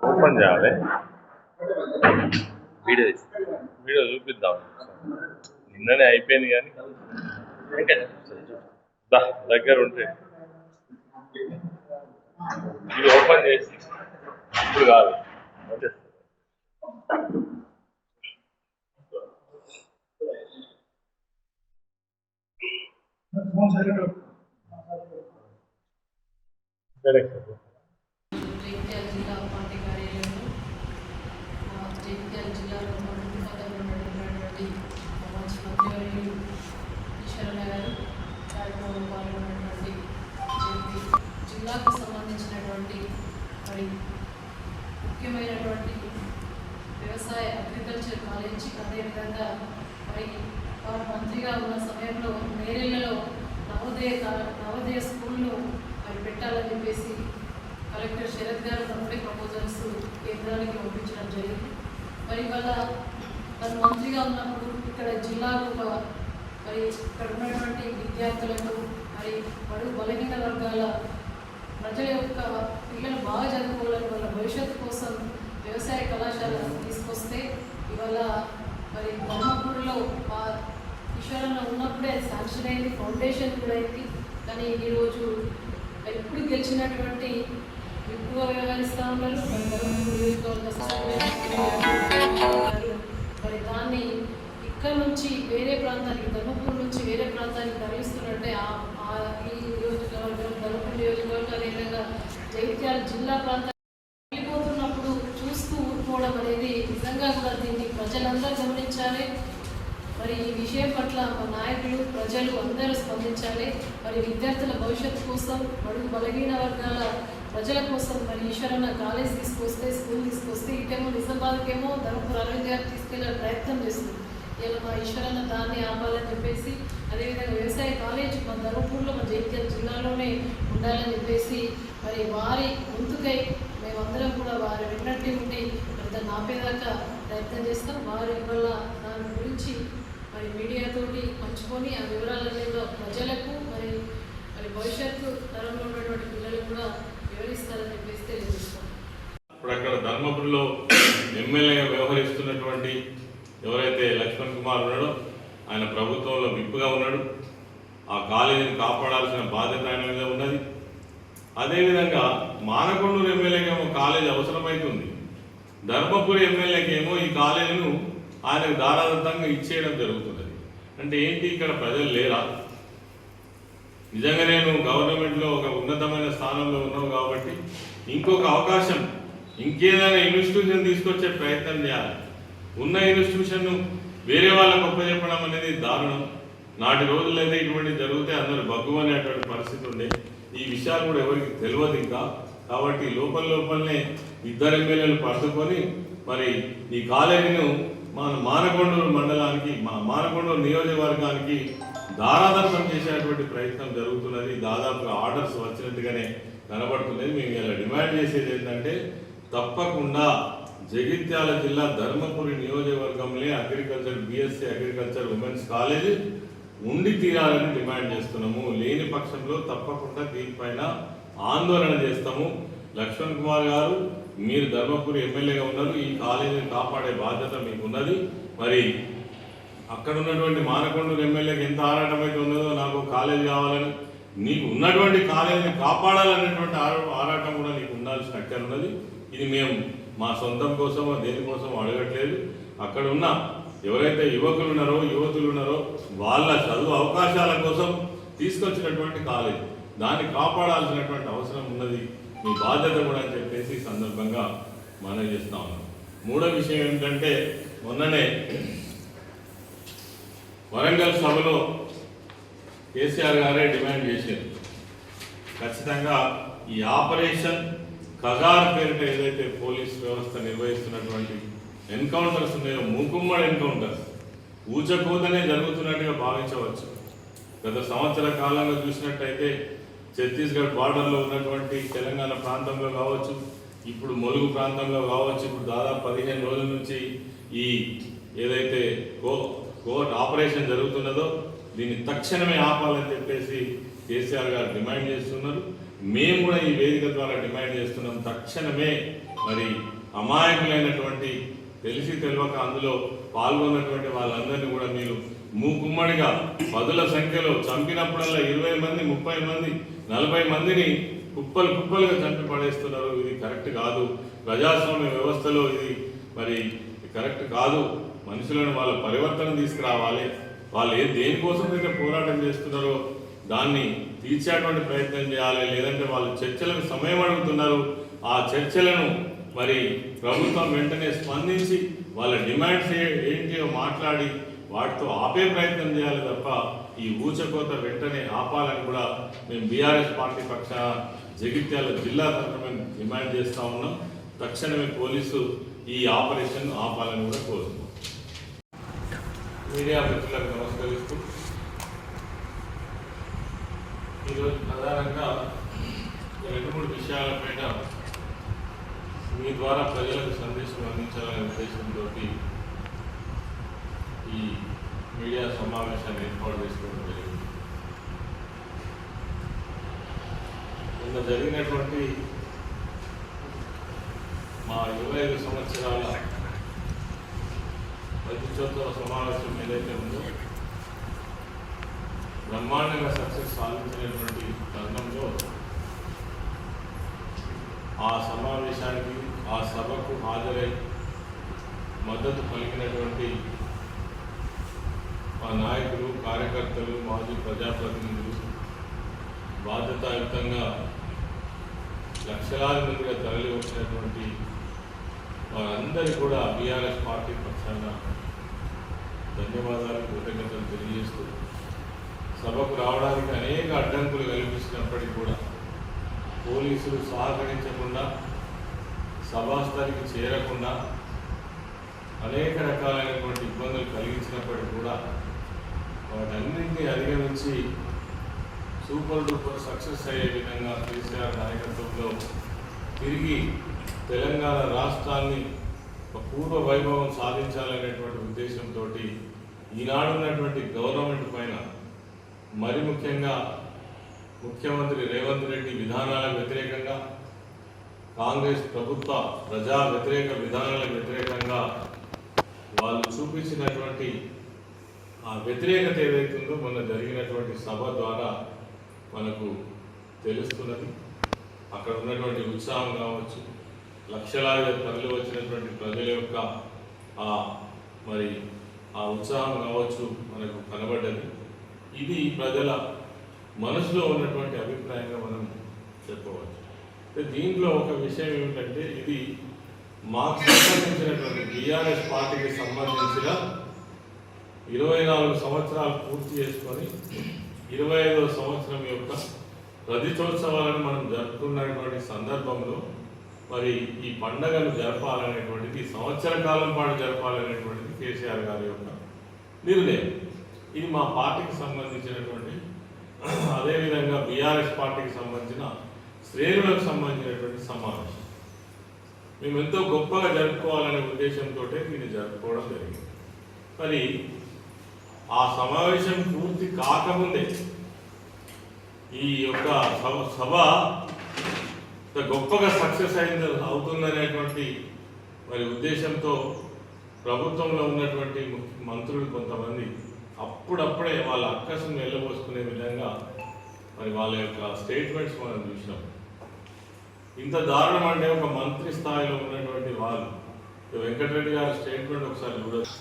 Open చేయాలి. Video చూపిద్దాం. నిన్ననే అయిపోయింది కానీ దగ్గర ఉంటే ఇది ఓపెన్ చేసి ఇప్పుడు కాదు జగిత్యాల జిల్లా పార్టీ కార్యాలయంలో జగిత్యాల జిల్లాలో పదవులు ఉన్నటువంటి మంత్రివర్యులు ఈశ్వరన్న గారు కార్యక్రమంలో పాల్గొన్నటువంటి జిల్లాకు సంబంధించినటువంటి మరి ముఖ్యమైనటువంటి వ్యవసాయ అగ్రికల్చర్ కాలేజ్, అదేవిధంగా మరి వారు మంత్రిగా ఉన్న సమయంలో నేరేళ్లలో నవోదయ స్కూల్ను మరి పెట్టాలని చెప్పేసి కలెక్టర్ శరత్ గారు తమ్ముడే ప్రపోజల్స్ కేంద్రానికి పంపించడం జరిగింది. మరి ఇవాళ తను మంత్రిగా ఉన్నప్పుడు ఇక్కడ జిల్లాకు మరి ఇక్కడ ఉన్నటువంటి విద్యార్థులకు మరి బడుగు బలహీన వర్గాల ప్రజల యొక్క పిల్లలు బాగా చదువుకోవాలని వాళ్ళ భవిష్యత్తు కోసం వ్యవసాయ కళాశాల తీసుకొస్తే ఇవాళ మరి ధర్మపూర్లో ఈశ్వరన్న ఉన్నప్పుడే శాంక్షన్ అయింది, ఫౌండేషన్ కూడా అయింది. కానీ ఈరోజు ఎప్పుడు గెలిచినటువంటి ఎక్కువ వ్యవహరిస్తూ ఉన్నారు. మరి దాన్ని ఇక్కడ నుంచి వేరే ప్రాంతానికి, ధర్మపూర్ నుంచి వేరే ప్రాంతానికి తరలిస్తున్నట్టే ఈ నియోజకవర్గం ధర్మపూర్ నియోజకవర్గం అదేవిధంగా జగిత్యాల జిల్లా ప్రాంతానికి వెళ్ళిపోతున్నప్పుడు చూస్తూ ఊరుకోవడం అనేది నిజంగా కూడా దీన్ని ప్రజలందరూ గమనించాలి. మరి ఈ విషయం పట్ల మా నాయకులు, ప్రజలు అందరూ స్పందించాలి. మరి విద్యార్థుల భవిష్యత్తు కోసం, బడుగు బలహీన వర్గాల ప్రజల కోసం మరి ఈశ్వరన్న కాలేజ్ తీసుకొస్తే, స్కూల్ తీసుకొస్తే, ఇటేమో నిజామాబాద్కేమో ధర్మపూర్ అరవింద్ గారు తీసుకెళ్లే ప్రయత్నం చేస్తుంది. ఇలా మా ఈశ్వరన్న దాన్ని ఆపాలని చెప్పేసి, అదేవిధంగా వ్యవసాయ కాలేజ్ మా ధర్మపూర్లో మా జగిత్యాల జిల్లాలోనే ఉండాలని చెప్పేసి మరి వారి ముందుకై మేమందరం కూడా వారి వెన్నట్టు ఉండి మరి దాన్ని ఆపేదాకా ప్రయత్నం చేస్తాం. వారి వల్ల దాని గురించి మరి మీడియాతోటి పంచుకొని ఆ వివరాలన్నీ కూడా ప్రజలకు మరి మరి భవిష్యత్తు తరంలో ఉన్నటువంటి పిల్లలకు కూడా వివరిస్తారని చెప్పేసి తెలియజేస్తాం. ఇప్పుడు అక్కడ ధర్మపురిలో ఎమ్మెల్యేగా వ్యవహరిస్తున్నటువంటి ఎవరైతే లక్ష్మణ్ కుమార్ ఉన్నాడో ఆయన ప్రభుత్వంలో విప్పుగా ఉన్నాడు. ఆ కాలేజీని కాపాడాల్సిన బాధ్యత ఆయన మీద ఉన్నది. అదేవిధంగా మానకొండూరు ఎమ్మెల్యేకి ఏమో కాలేజీ అవసరమవుతుంది, ధర్మపురి ఎమ్మెల్యేకి ఏమో ఈ కాలేజీను ఆయనకు దారాదత్తంగా ఇచ్చేయడం జరుగుతున్నది. అంటే ఏంటి, ఇక్కడ ప్రజలు లేరా? నిజంగా నేను గవర్నమెంట్లో ఒక ఉన్నతమైన స్థానంలో ఉన్నావు కాబట్టి ఇంకొక అవకాశం, ఇంకేదైనా ఇన్స్టిట్యూషన్ తీసుకొచ్చే ప్రయత్నం చేయాలి. ఉన్న ఇన్స్టిట్యూషన్ను వేరే వాళ్ళకు ఒప్పచెప్పడం అనేది దారుణం. నాటి రోజులైతే ఇటువంటి జరిగితే అందరూ బగ్గుమనేటువంటి పరిస్థితి ఉండే. ఈ విషయాలు కూడా ఎవరికి తెలియదు ఇంకా. కాబట్టి లోపలనే ఇద్దరు ఎమ్మెల్యేలు పట్టుకొని మరి ఈ కాలేజీను మన మానకొండూరు మండలానికి, మానకొండూరు నియోజకవర్గానికి దారాదత్తం చేసేటువంటి ప్రయత్నం జరుగుతున్నది. దాదాపుగా ఆర్డర్స్ వచ్చినట్టుగానే కనబడుతున్నది. మేము ఇలా డిమాండ్ చేసేది ఏంటంటే తప్పకుండా జగిత్యాల జిల్లా ధర్మపురి నియోజకవర్గంలో agriculture BSc agriculture women's college ఉండి తీరాలని డిమాండ్ చేస్తున్నాము. లేని పక్షంలో తప్పకుండా దీనిపైన ఆందోళన చేస్తాము. లక్ష్మణ్ కుమార్ గారు, మీరు ధర్మపురి ఎమ్మెల్యేగా ఉన్నారు, ఈ కాలేజీని కాపాడే బాధ్యత మీకు ఉన్నది. మరి అక్కడ ఉన్నటువంటి మానకొండూరు ఎమ్మెల్యేకి ఎంత ఆరాటం అయితే ఉన్నదో నాకు కాలేజీ కావాలని, నీకు ఉన్నటువంటి కాలేజీని కాపాడాలనేటువంటి ఆరాటం కూడా నీకు ఉండాల్సిన అక్కర ఉన్నది. ఇది మేము మా సొంతం కోసమో దేనికోసమో అడగట్లేదు. అక్కడ ఉన్న ఎవరైతే యువకులు ఉన్నారో యువతులు ఉన్నారో వాళ్ళ చదువు అవకాశాల కోసం తీసుకొచ్చినటువంటి కాలేజ్, దాన్ని కాపాడాల్సినటువంటి అవసరం ఉన్నది, మీ బాధ్యత కూడా అని చెప్పేసి సందర్భంగా మనం చేస్తా ఉన్నాం. మూడో విషయం ఏంటంటే మొన్ననే వరంగల్ సభలో కేసీఆర్ గారే డిమాండ్ చేశారు, ఖచ్చితంగా ఈ ఆపరేషన్ కగార్ పేరిట ఏదైతే పోలీస్ వ్యవస్థ నిర్వహిస్తున్నటువంటి ఎన్కౌంటర్స్ ఉన్నాయో, మూకుమ్మడి ఎన్కౌంటర్స్ ఊచకోతనే జరుగుతున్నట్టుగా భావించవచ్చు. గత సంవత్సర కాలంలో చూసినట్టయితే ఛత్తీస్గఢ్ బార్డర్లో ఉన్నటువంటి తెలంగాణ ప్రాంతంలో కావచ్చు, ఇప్పుడు ములుగు ప్రాంతంలో కావచ్చు, ఇప్పుడు దాదాపు 15 రోజుల నుంచి ఈ ఏదైతే కోర్ట్ ఆపరేషన్ జరుగుతున్నదో దీన్ని తక్షణమే ఆపాలని చెప్పేసి కేసీఆర్ గారు డిమాండ్ చేస్తున్నారు. మేము కూడా ఈ వేదిక ద్వారా డిమాండ్ చేస్తున్నాం, తక్షణమే మరి అమాయకులైనటువంటి తెలిసి తెలియక అందులో పాల్గొన్నటువంటి వాళ్ళందరినీ కూడా మీరు మూకుమ్మడిగా పదుల సంఖ్యలో చంపినప్పుడల్లా 20 మంది 30 మంది 40 మందిని కుప్పలుగా చంపి పడేస్తున్నారు. ఇది కరెక్ట్ కాదు. ప్రజాస్వామ్య వ్యవస్థలో ఇది మరి కరెక్ట్ కాదు. మనుషులను వాళ్ళ పరివర్తన తీసుకురావాలి. వాళ్ళు దేనికోసం అయితే పోరాటం చేస్తున్నారో దాన్ని తీర్చేటువంటి ప్రయత్నం చేయాలి. లేదంటే వాళ్ళు చర్చలకు సమయం అడుగుతున్నారు. ఆ చర్చలను మరి ప్రభుత్వం వెంటనే స్పందించి వాళ్ళ డిమాండ్స్ ఏంటియో మాట్లాడి వాటితో ఆపే ప్రయత్నం చేయాలి తప్ప ఈ ఊచకోత వెంటనే ఆపాలని కూడా మేము బీఆర్ఎస్ పార్టీ పక్షాన జగిత్యాల జిల్లా తరఫున డిమాండ్ చేస్తూ ఉన్నాం. తక్షణమే పోలీసు ఈ ఆపరేషన్ ఆపాలని కూడా కోరుతున్నాం. మీడియా మిత్రులకు నమస్కరిస్తూ ఈరోజు ప్రధానంగా 2-3 విషయాలపైన మీ ద్వారా ప్రజలకు సందేశం అందించాలనే ఉద్దేశంతో ఈ మీడియా సమావేశాన్ని ఏర్పాటు చేసుకోవడం జరిగింది. నిన్న జరిగినటువంటి మా 25 సంవత్సరాల ప్రతిచోత్సవ సమావేశం ఏదైతే ఉందో బ్రహ్మాండంగా సక్సెస్ సాధించినటువంటి తరుణంలో ఆ సమావేశానికి ఆ సభకు హాజరై మద్దతు పలికినటువంటి మా నాయకులు, కార్యకర్తలు, మాజీ ప్రజాప్రతినిధులు, బాధ్యతాయుతంగా లక్షలాది మందిగా తరలి వచ్చినటువంటి వారందరికీ కూడా బీఆర్ఎస్ పార్టీ పక్షాన ధన్యవాదాలు, కృతజ్ఞతలు తెలియజేస్తూ సభకు రావడానికి అనేక అడ్డంకులు కల్పించినప్పటికీ కూడా పోలీసులు సహకరించకుండా సభాస్థలికి చేరకుండా అనేక రకాలైనటువంటి ఇబ్బందులు కలిగించినప్పటికీ కూడా వాటన్నింటినీ అధిగమించి సూపర్ డూపర్ సక్సెస్ అయ్యే విధంగా కేసీఆర్ నాయకత్వంలో తిరిగి తెలంగాణ రాష్ట్రాన్ని ఒక పూర్వ వైభవం సాధించాలనేటువంటి ఉద్దేశంతో ఈనాడున్నటువంటి గవర్నమెంట్ పైన మరి ముఖ్యంగా ముఖ్యమంత్రి రేవంత్ రెడ్డి విధానాలకు వ్యతిరేకంగా, కాంగ్రెస్ ప్రభుత్వ ప్రజా వ్యతిరేక విధానాలకు వ్యతిరేకంగా వాళ్ళు చూపించినటువంటి ఆ వ్యతిరేకత ఏదైతుందో మొన్న జరిగినటువంటి సభ ద్వారా మనకు తెలుస్తున్నది. అక్కడ ఉన్నటువంటి ఉత్సాహం కావచ్చు, లక్షలాది తరలి వచ్చినటువంటి ప్రజల యొక్క మరి ఆ ఉత్సాహం కావచ్చు మనకు కనబడ్డది. ఇది ప్రజల మనసులో ఉన్నటువంటి అభిప్రాయంగా మనం చెప్పవచ్చు. దీంట్లో ఒక విషయం ఏమిటంటే ఇది మాకు సంబంధించినటువంటి బీఆర్ఎస్ పార్టీకి సంబంధించిన 24 సంవత్సరాలు పూర్తి చేసుకొని 25వ సంవత్సరం యొక్క ప్రతిచోత్సవాలను మనం జరుపుకున్నటువంటి సందర్భంలో మరి ఈ పండుగను జరపాలనేటువంటిది సంవత్సర కాలం పాటు జరపాలనేటువంటిది కేసీఆర్ గారి యొక్క నిర్ణయం. ఇది మా పార్టీకి సంబంధించినటువంటి, అదేవిధంగా బీఆర్ఎస్ పార్టీకి సంబంధించిన శ్రేణులకు సంబంధించినటువంటి సమావేశం. మేము ఎంతో గొప్పగా జరుపుకోవాలనే ఉద్దేశంతో దీన్ని జరుపుకోవడం జరిగింది. మరి ఆ సమావేశం పూర్తి కాకముందే ఈ యొక్క సభ గొప్పగా సక్సెస్ అవుతుందనేటువంటి మరి ఉద్దేశంతో ప్రభుత్వంలో ఉన్నటువంటి మంత్రులు కొంతమంది అప్పుడప్పుడే వాళ్ళ అక్కసును వెళ్ళబోసుకునే విధంగా మరి వాళ్ళ యొక్క స్టేట్మెంట్స్ మనం చూసినాం. ఇంత దారుణం అంటే ఒక మంత్రి స్థాయిలో ఉన్నటువంటి వాళ్ళు వెంకటరెడ్డి గారి స్టేట్మెంట్ ఒకసారి చూడొచ్చు.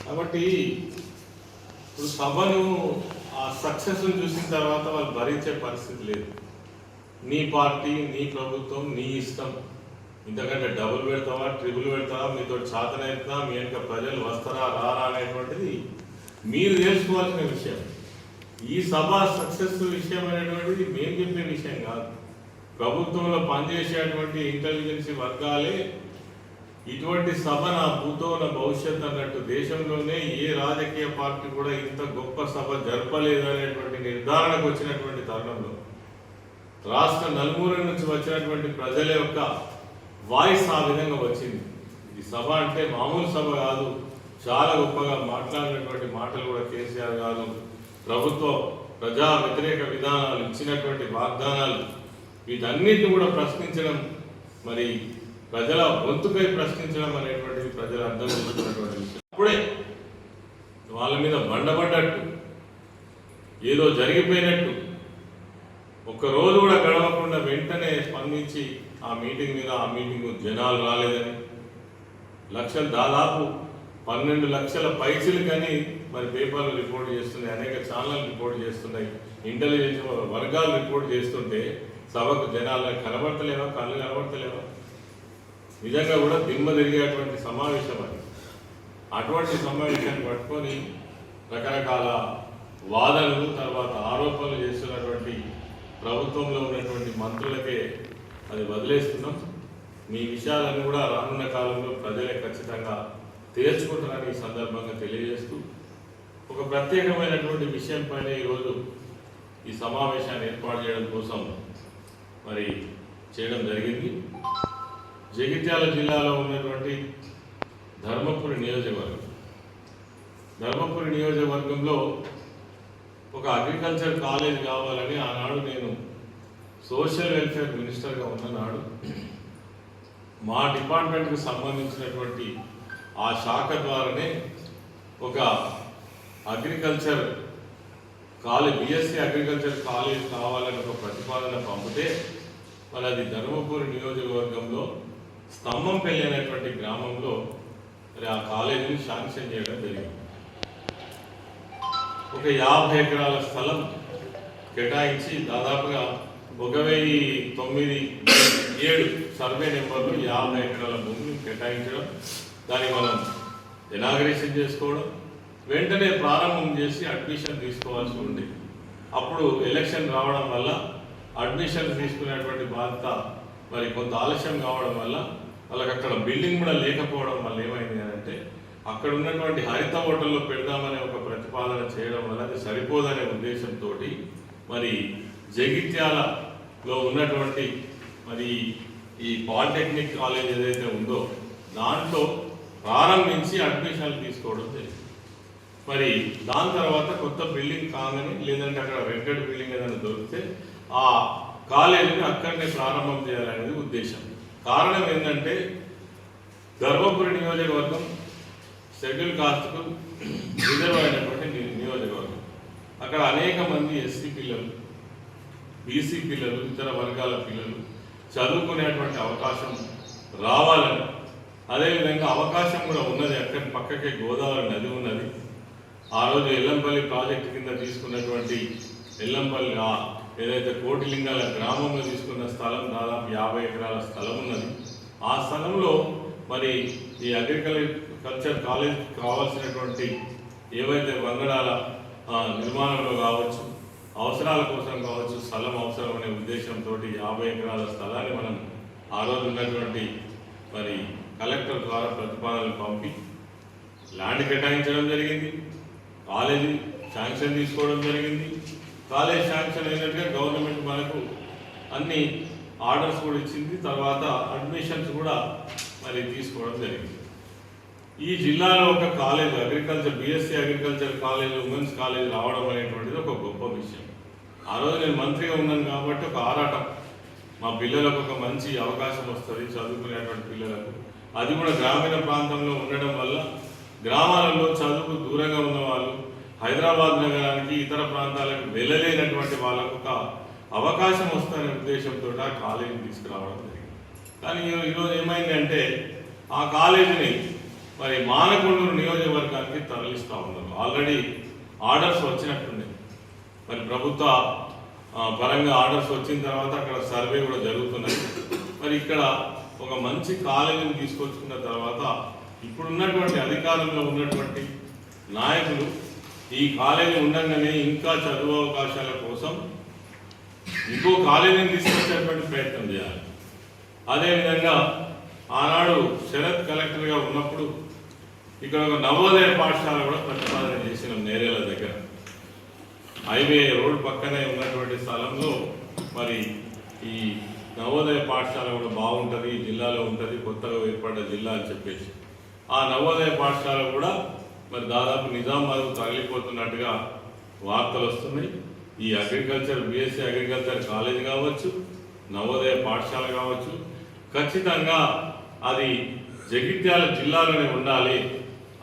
కాబట్టి ఇప్పుడు సభను ఆ సక్సెస్ను చూసిన తర్వాత వాళ్ళు భరించే పరిస్థితి లేదు. నీ పార్టీ, నీ ప్రభుత్వం, నీ ఇష్టం. ఇంతకంటే డబుల్ పెడతావా, ట్రిపుల్ పెడతావా, మీతో చాతనైతుందా, మీ వెనుక ప్రజలు వస్తారా రారా అనేటువంటిది మీరు తెలుసుకోవాల్సిన విషయం. ఈ సభ సక్సెస్ విషయం అనేటువంటిది మేము చెప్పే విషయం కాదు. ప్రభుత్వంలో పనిచేసేటువంటి ఇంటెలిజెన్స్ వర్గాలే ఇటువంటి సభ నా భూతోన భవిష్యత్ అన్నట్టు దేశంలోనే ఏ రాజకీయ పార్టీ కూడా ఇంత గొప్ప సభ జరపలేదు అనేటువంటి నిర్ధారణకు వచ్చినటువంటి తరుణంలో రాష్ట్ర నలుమూల నుంచి వచ్చినటువంటి ప్రజల యొక్క వాయిస్ ఆ విధంగా వచ్చింది. ఈ సభ అంటే మామూలు సభ కాదు, చాలా గొప్పగా మాట్లాడినటువంటి మాటలు కూడా కేసీఆర్ గారు ప్రభుత్వ ప్రజా వ్యతిరేక విధానాలు ఇచ్చినటువంటి వాగ్దానాలు వీటన్నిటిని కూడా ప్రశ్నించడం, మరి ప్రజల గొంతుకై ప్రశ్నించడం అనేటువంటిది ప్రజలు అర్థం చేసుకున్నటువంటి విషయం. అప్పుడే వాళ్ళ మీద బండబడ్డట్టు ఏదో జరిగిపోయినట్టు ఒక్కరోజు కూడా గడవకుండా వెంటనే స్పందించి ఆ మీటింగ్ జనాలు రాలేదని దాదాపు 12 లక్షల పైసలు కానీ మరి పేపర్లు రిపోర్ట్ చేస్తున్నాయి, అనేక ఛానళ్ళు రిపోర్ట్ చేస్తున్నాయి, ఇంటెలిజెన్స్ వర్గాలు రిపోర్ట్ చేస్తుంటే సభకు జనాలకు కనబడతలేవా, కళ్ళు కనబడతలేవా? నిజంగా కూడా దిమ్మ తిరిగేటువంటి సమావేశం అది. అటువంటి సమావేశాన్ని పట్టుకొని రకరకాల వాదనలు తర్వాత ఆరోపణలు చేస్తున్నటువంటి ప్రభుత్వంలో ఉన్నటువంటి మంత్రులకే అది వదిలేస్తున్నాం. మీ విషయాలను కూడా రానున్న కాలంలో ప్రజలే ఖచ్చితంగా తేల్చుకుంటారని ఈ సందర్భంగా తెలియజేస్తూ ఒక ప్రత్యేకమైనటువంటి విషయం పైన ఈరోజు ఈ సమావేశాన్ని ఏర్పాటు చేయడం కోసం మరి చేయడం జరిగింది. జగిత్యాల జిల్లాలో ఉన్నటువంటి ధర్మపురి నియోజకవర్గంలో ఒక అగ్రికల్చర్ కాలేజ్ కావాలని ఆనాడు నేను సోషల్ వెల్ఫేర్ మినిస్టర్గా ఉన్ననాడు మా డిపార్ట్మెంట్కి సంబంధించినటువంటి ఆ శాఖ ద్వారానే ఒక agriculture college BSc agriculture college కావాలని ఒక ప్రతిపాదన పంపితే మరి అది ధర్మపురి నియోజకవర్గంలో స్తంభంపల్లి అనేటువంటి గ్రామంలో మరి ఆ కాలేజీని శాంక్షన్ చేయడం జరిగింది. ఒక 50 ఎకరాల స్థలం కేటాయించి దాదాపుగా 1097 సర్వే నెంబర్లు 50 ఎకరాల భూమిని కేటాయించడం, దాన్ని మనం ఇనాగరేషన్ చేసుకోవడం, వెంటనే ప్రారంభం చేసి అడ్మిషన్ తీసుకోవాల్సి ఉంది. అప్పుడు ఎలక్షన్ రావడం వల్ల అడ్మిషన్ తీసుకునేటువంటి బాధ్యత మరి కొంత ఆలస్యం కావడం వల్ల వాళ్ళకి అక్కడ బిల్డింగ్ కూడా లేకపోవడం వల్ల ఏమైంది అంటే అక్కడ ఉన్నటువంటి హరిత హోటల్లో పెడదామనే ఒక ప్రతిపాదన చేయడం వల్ల అది సరిపోదనే ఉద్దేశంతో మరి జగిత్యాలలో ఉన్నటువంటి మరి ఈ పాలిటెక్నిక్ కాలేజ్ ఏదైతే ఉందో దాంట్లో ప్రారంభించి అడ్మిషన్లు తీసుకోవడం జరిగింది. మరి దాని తర్వాత కొత్త బిల్డింగ్ కాగానే లేదంటే అక్కడ రెంటెడ్ బిల్డింగ్ ఏదైనా దొరికితే ఆ కాలేజీని అక్కడనే ప్రారంభం చేయాలనేది ఉద్దేశం. కారణం ఏంటంటే ధర్మపురి నియోజకవర్గం షెడ్యూల్ కాస్ట్కు రిజర్వ్ అయినటువంటి నియోజకవర్గం. అక్కడ అనేక మంది ఎస్సీ పిల్లలు, బీసీ పిల్లలు, ఇతర వర్గాల పిల్లలు చదువుకునేటువంటి అవకాశం రావాలని, అదేవిధంగా అవకాశం కూడా ఉన్నది. అక్కడి పక్కకే గోదావరి నది ఉన్నది. ఆ రోజు ఎల్లంపల్లి ప్రాజెక్టు కింద తీసుకున్నటువంటి ఎల్లంపల్లి ఏదైతే కోటిలింగాల గ్రామంలో తీసుకున్న స్థలం దాదాపు 50 ఎకరాల స్థలం ఉన్నది. ఆ స్థలంలో మరి ఈ అగ్రికల్చర్ కాలేజ్ కావాల్సినటువంటి ఏవైతే వంగడాల నిర్మాణంలో కావచ్చు, అవసరాల కోసం కావచ్చు, స్థలం అవసరం అనే ఉద్దేశంతో 50 ఎకరాల స్థలాన్ని మనం ఆ రోజు ఉన్నటువంటి మరి కలెక్టర్ ద్వారా ప్రతిపాదనలు పంపి ల్యాండ్ కేటాయించడం జరిగింది. కాలేజీ శాంక్షన్ తీసుకోవడం జరిగింది. కాలేజ్ శాంక్షన్ అయినట్టుగా గవర్నమెంట్ మనకు అన్ని ఆర్డర్స్ కూడా ఇచ్చింది. తర్వాత అడ్మిషన్స్ కూడా మరి తీసుకోవడం జరిగింది. ఈ జిల్లాలో ఒక college BSc agriculture college, women's college రావడం అనేటువంటిది ఒక గొప్ప విషయం. ఆ రోజు నేను మంత్రిగా ఉన్నాను కాబట్టి ఒక ఆరాటం, మా పిల్లలకు ఒక మంచి అవకాశం వస్తుంది చదువుకునేటువంటి పిల్లలకు. అది కూడా గ్రామీణ ప్రాంతంలో ఉండడం వల్ల గ్రామాలలో చదువుకు దూరంగా ఉన్న వాళ్ళు హైదరాబాద్ నగరానికి ఇతర ప్రాంతాలకు వెళ్ళలేనటువంటి వాళ్ళకు ఒక అవకాశం వస్తుందనే ఉద్దేశంతో ఆ కాలేజీని తీసుకురావడం జరిగింది. కానీ ఈరోజు ఏమైంది అంటే ఆ కాలేజీని మరి మానకొండూరు నియోజకవర్గానికి తరలిస్తూ ఉన్నారు. ఆల్రెడీ ఆర్డర్స్ వచ్చినట్టున్నాయి. మరి ప్రభుత్వ పరంగా ఆర్డర్స్ వచ్చిన తర్వాత అక్కడ సర్వే కూడా జరుగుతున్నది. మరి ఇక్కడ ఒక మంచి కాలేజీని తీసుకొచ్చుకున్న తర్వాత ఇప్పుడున్నటువంటి అధికారంలో ఉన్నటువంటి నాయకులు ఈ కాలేజీ ఉండగానే ఇంకా చదువు అవకాశాల కోసం ఇంకో కాలేజీని తీసుకొచ్చేటువంటి ప్రయత్నం చేయాలి. అదేవిధంగా ఆనాడు శరత్ కలెక్టర్గా ఉన్నప్పుడు ఇక్కడ ఒక నవోదయ పాఠశాల కూడా ప్రతిపాదన చేసినాం నేరేల దగ్గర. హైవే రోడ్ పక్కనే ఉన్నటువంటి స్థలంలో మరి ఈ నవోదయ పాఠశాల కూడా బాగుంటుంది, ఈ జిల్లాలో ఉంటుంది, కొత్తగా ఏర్పడ్డ జిల్లా అని చెప్పేసి ఆ నవోదయ పాఠశాల కూడా మరి దాదాపు నిజామాబాద్ తగిలిపోతున్నట్టుగా వార్తలు వస్తున్నాయి. ఈ అగ్రికల్చర్ బీఎస్సీ అగ్రికల్చర్ కాలేజ్ కావచ్చు, నవోదయ పాఠశాల కావచ్చు, ఖచ్చితంగా అది జగిత్యాల జిల్లాలోనే ఉండాలి.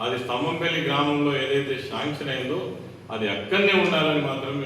అది స్తంభంపల్లి గ్రామంలో ఏదైతే శాంక్షన్ అయిందో అది అక్కడనే ఉండాలని మాత్రం మేము